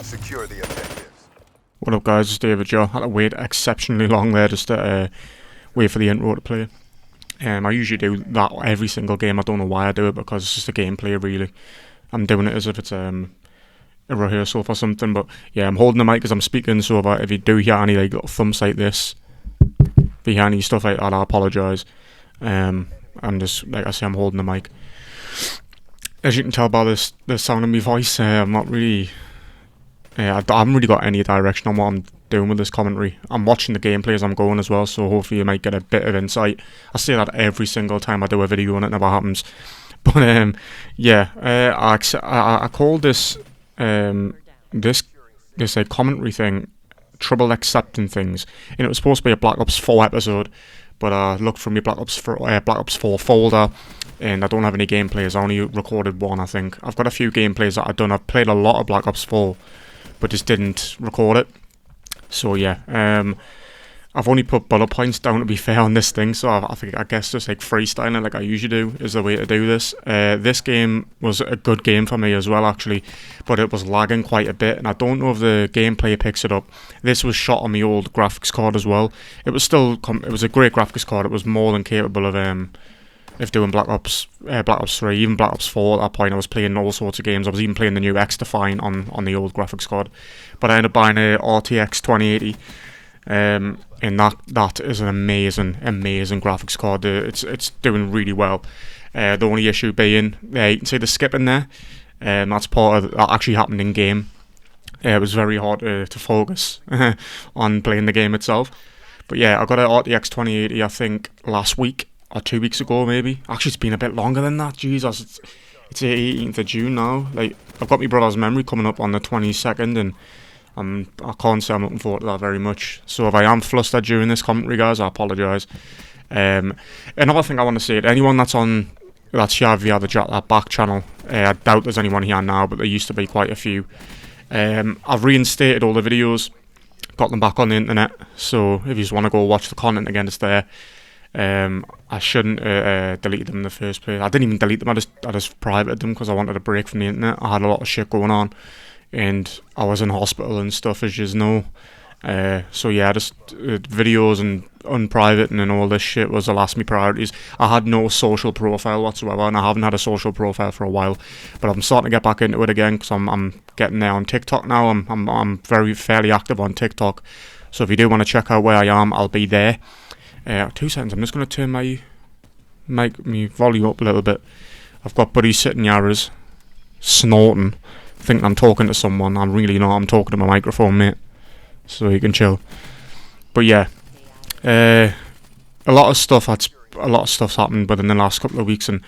Secure the objectives. What up guys, it's David Joe. Had to wait exceptionally long there just to wait for the intro to play. I usually do that every single game. I don't know why I do it, because it's just a gameplay really. I'm doing it as if it's a rehearsal for something, but yeah, I'm holding the mic as I'm speaking, so if you do hear any like little thumps like this, if you hear any stuff like that, I apologise. I'm just, like I say, I'm holding the mic. As you can tell by the sound of my voice, I'm not really... I haven't really got any direction on what I'm doing with this commentary. I'm watching the gameplay as I'm going as well, so hopefully you might get a bit of insight. I say that every single time I do a video and it never happens. But yeah, I call this this commentary thing trouble accepting things. And it was supposed to be a Black Ops 4 episode, but I looked from my Black Ops 4 folder, and I don't have any gameplays. I only recorded one, I think. I've got a few gameplays that I've done. I've played a lot of Black Ops 4, but just didn't record it. So yeah, I've only put bullet points down, to be fair, on this thing, so I guess just like freestyling like I usually do is the way to do this. This game was a good game for me as well, actually, but it was lagging quite a bit, and I don't know if the gameplay picks it up. This was shot on my old graphics card as well. It was still it was a great graphics card. It was more than capable of doing Black Ops 3, even Black Ops 4 at that point. I was playing all sorts of games. I was even playing the new X-Define on the old graphics card. But I ended up buying a RTX 2080, and that is an amazing graphics card. It's doing really well. The only issue being, you can see the skip in there, that's part of that actually happened in game. It was very hard to focus on playing the game itself. But yeah, I got an RTX 2080 I think last week, or 2 weeks ago maybe. Actually, it's been a bit longer than that. Jesus, it's the 18th of June now. Like, I've got my brother's memory coming up on the 22nd, and I can't say I'm looking forward to that very much. So if I am flustered during this commentary, guys, I apologise. Another thing I want to say to anyone that's here via that back channel, I doubt there's anyone here now, but there used to be quite a few. I've reinstated all the videos, got them back on the internet, so if you just want to go watch the content again, it's there. I shouldn't delete them in the first place. I didn't even delete them, I just privated them because I wanted a break from the internet. I had a lot of shit going on, and I was in hospital and stuff, as you know. So yeah, just videos and unprivating and all this shit was the last of my priorities. I had no social profile whatsoever, and I haven't had a social profile for a while, but I'm starting to get back into it again because I'm getting there on TikTok now. I'm fairly active on TikTok, so if you do want to check out where I am, I'll be there. 2 seconds, I'm just going to turn my volume up a little bit. I've got buddies sitting here snorting, thinking I'm talking to someone. I'm really not. I'm talking to my microphone, mate, so you can chill. But yeah, a lot of stuff's happened within the last couple of weeks, and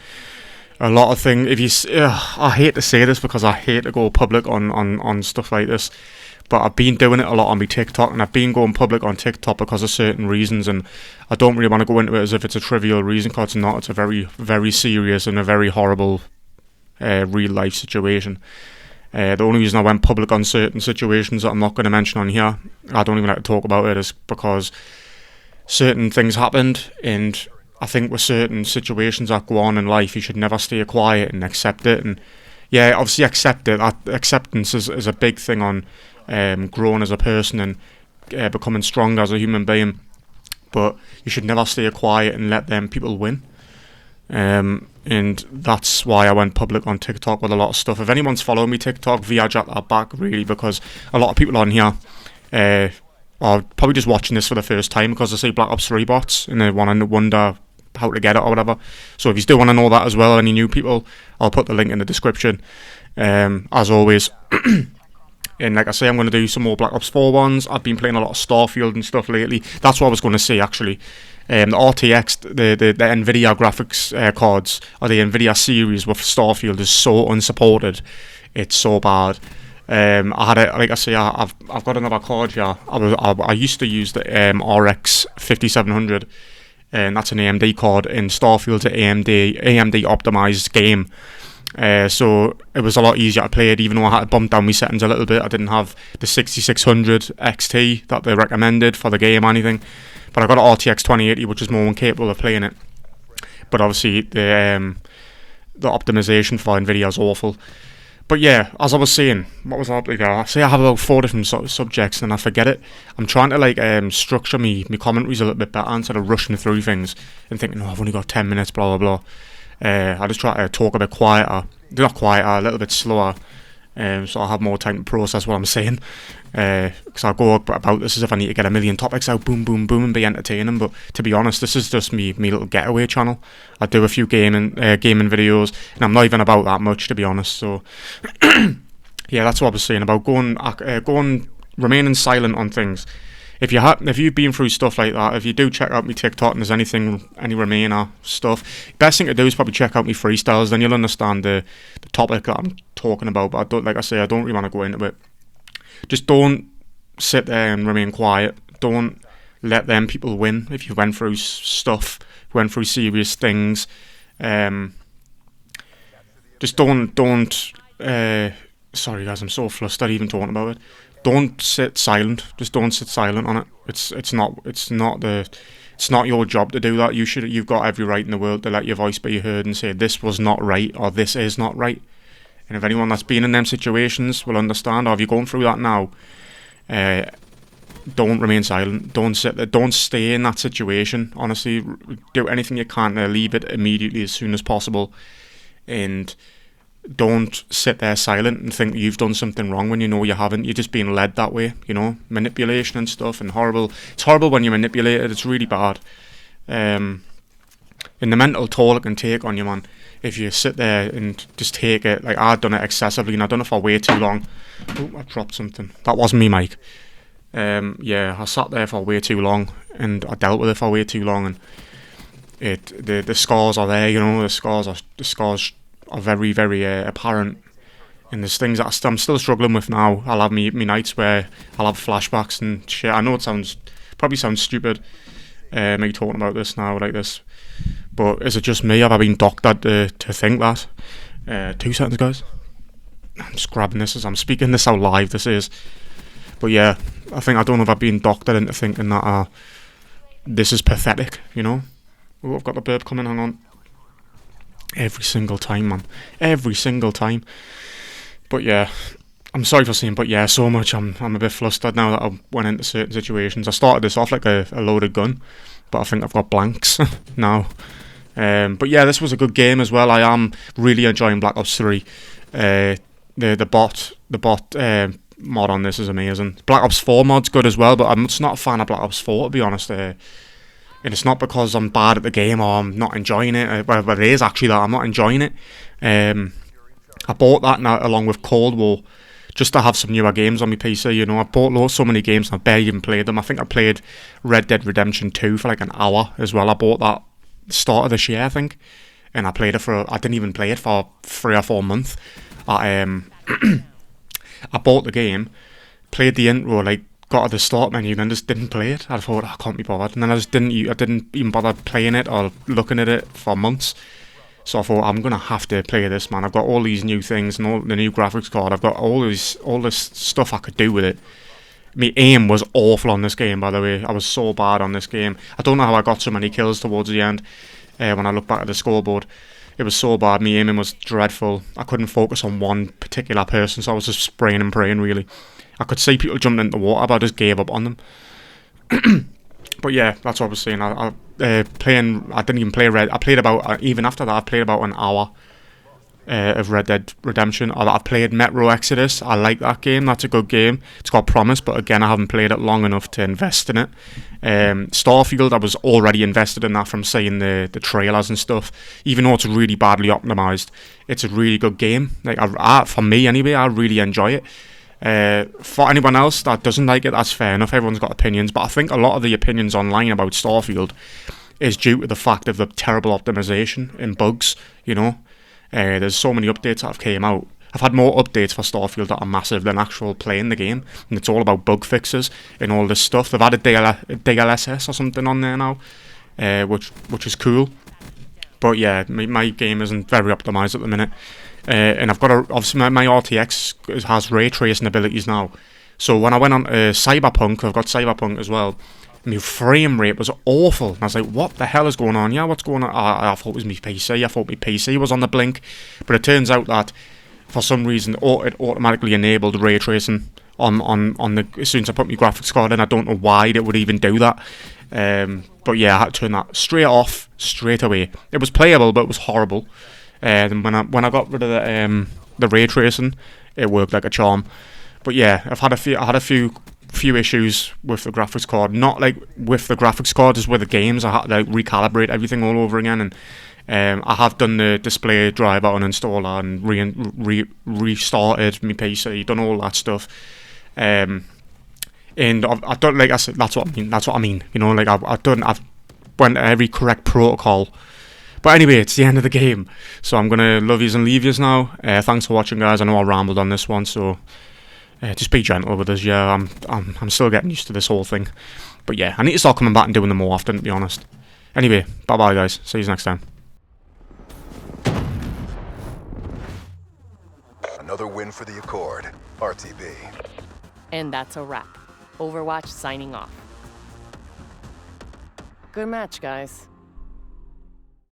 a lot of things. I hate to say this because I hate to go public on stuff like this, but I've been doing it a lot on my TikTok, and I've been going public on TikTok because of certain reasons, and I don't really want to go into it as if it's a trivial reason, because it's not. It's a very, very serious and a very horrible real life situation. The only reason I went public on certain situations that I'm not going to mention on here, I don't even like to talk about it, is because certain things happened, and I think with certain situations that go on in life, you should never stay quiet and accept it. And yeah, obviously accept it. Acceptance is a big thing on growing as a person and becoming stronger as a human being, but you should never stay quiet and let them people win. And that's why I went public on TikTok with a lot of stuff. If anyone's following me TikTok, via Jack that back, really, because a lot of people on here are probably just watching this for the first time because they see Black Ops 3 bots and they want to wonder how to get it or whatever. So if you still want to know that as well, any new people, I'll put the link in the description, as always. And like I say, I'm going to do some more Black Ops 4 ones. I've been playing a lot of Starfield and stuff lately. That's what I was going to say, actually. The RTX, the NVIDIA graphics cards, or the NVIDIA series with Starfield is so unsupported. It's so bad. I had like I say, I've got another card here. I used to use the RX 5700, and that's an AMD card, and Starfield's an AMD optimized game. So it was a lot easier to play it, even though I had to bump down my settings a little bit. I didn't have the 6600 XT that they recommended for the game or anything, but I got an RTX 2080, which is more incapable of playing it. But obviously the optimization for NVIDIA is awful. But yeah, as I was saying, what was I up to there? I say I have about 4 different subjects and I forget it. I'm trying to like structure me commentaries a little bit better instead of rushing through things and thinking, oh, I've only got 10 minutes, blah blah blah. I just try to talk a bit quieter, not quieter, a little bit slower, so I have more time to process what I'm saying. Because I go about this as if I need to get a million topics out, boom, boom, boom, and be entertaining. But to be honest, this is just me little getaway channel. I do a few gaming videos, and I'm not even about that much, to be honest. So yeah, that's what I was saying about going remaining silent on things. If you've been through stuff like that, if you do check out my TikTok and there's any Remainer stuff, best thing to do is probably check out my freestyles. Then you'll understand the topic that I'm talking about. But I don't, like I say, I don't really want to go into it. Just don't sit there and remain quiet. Don't let them people win. If you went through stuff, went through serious things, just don't. Sorry guys, I'm so flustered even talking about it. Don't sit silent. Just don't sit silent on it. It's not your job to do that. You've got every right in the world to let your voice be heard and say this was not right or this is not right. And if anyone that's been in them situations will understand, or if you're going through that now, don't remain silent. Don't sit there. Don't stay in that situation. Honestly, do anything you can to leave it immediately as soon as possible. And don't sit there silent and think you've done something wrong when you know you haven't. You're just being led that way, manipulation and stuff, and horrible. It's horrible when you're manipulated. It's really bad. And the mental toll it can take on you, man. If you sit there and just take it, like I've done it excessively and I've done it for way too long. Oh, I dropped something. That wasn't me, Mike. Yeah, I sat there for way too long and I dealt with it for way too long, and the scars are there, the scars are very, very apparent, and there's things that I'm still struggling with now. I'll have me nights where I'll have flashbacks and shit. I know it probably sounds stupid, me talking about this now like this. But is it just me? Have I been doctored to think that? 2 seconds, guys. I'm just grabbing this as I'm speaking this out live. This is. But yeah, I don't know if I've been doctored into thinking that this is pathetic, Oh, I've got the burp coming, hang on. Every single time, man. Every single time. But yeah, I'm sorry for saying but yeah so much. I'm a bit flustered now that I went into certain situations. I started this off like a loaded gun, but I think I've got blanks now. But yeah, this was a good game as well. I am really enjoying Black Ops 3. The bot mod on this is amazing. Black Ops 4 mod's good as well, but I'm just not a fan of Black Ops 4, to be honest. And it's not because I'm bad at the game or I'm not enjoying it. But it is actually that I'm not enjoying it. I bought that now along with Cold War just to have some newer games on my PC. I bought so many games and I barely even played them. I think I played Red Dead Redemption 2 for like an hour as well. I bought that start of this year, I think, and I didn't even play it for 3 or 4 months. I bought the game, played the intro, like got to the start menu, and then just didn't play it. I thought I can't be bothered, and then I didn't even bother playing it or looking at it for months. So I thought I'm gonna have to play this, man. I've got all these new things and all the new graphics card. I've got all this stuff I could do with it. My aim was awful on this game, by the way. I was so bad on this game. I don't know how I got so many kills towards the end. When I look back at the scoreboard, it was so bad. My aiming was dreadful. I couldn't focus on one particular person, so I was just spraying and praying, really. I could see people jumping into the water, but I just gave up on them. But yeah, that's what I was saying. I didn't even play Red. I played about even after that. I played about an hour of Red Dead Redemption. I've played Metro Exodus. I like that game. That's a good game. It's got promise, but again, I haven't played it long enough to invest in it. Starfield, I was already invested in that from seeing the trailers and stuff. Even though it's really badly optimized, it's a really good game. Like for me anyway, I really enjoy it. For anyone else that doesn't like it, that's fair enough. Everyone's got opinions, but I think a lot of the opinions online about Starfield is due to the fact of the terrible optimization and bugs. There's so many updates that have came out. I've had more updates for Starfield that are massive than actual playing the game, and it's all about bug fixes and all this stuff. They've added DLSS or something on there now, which is cool. But yeah, my game isn't very optimized at the minute. And I've got obviously my RTX has ray tracing abilities now. So when I went on Cyberpunk, I've got Cyberpunk as well. My frame rate was awful. And I was like, what the hell is going on? Yeah, what's going on? I thought it was my PC. I thought my PC was on the blink. But it turns out that for some reason it automatically enabled ray tracing on the as soon as I put my graphics card in. I don't know why it would even do that. But yeah, I had to turn that straight off straight away. It was playable, but it was horrible. And when I got rid of the ray tracing, it worked like a charm. But yeah, I had a few issues with the graphics card. Not like with the graphics card, just with the games. I had to like recalibrate everything all over again, and I have done the display driver uninstaller and restarted my PC, done all that stuff. And I've done, like I said, that's what I mean. You know, like I've went every correct protocol. But anyway, it's the end of the game, so I'm gonna love yous and leave yous now. Thanks for watching, guys. I know I rambled on this one, so just be gentle with us. Yeah, I'm still getting used to this whole thing. But yeah, I need to start coming back and doing them more often, to be honest. Anyway, bye bye, guys. See you next time. Another win for the Accord. RTB. And that's a wrap. Overwatch signing off. Good match, guys.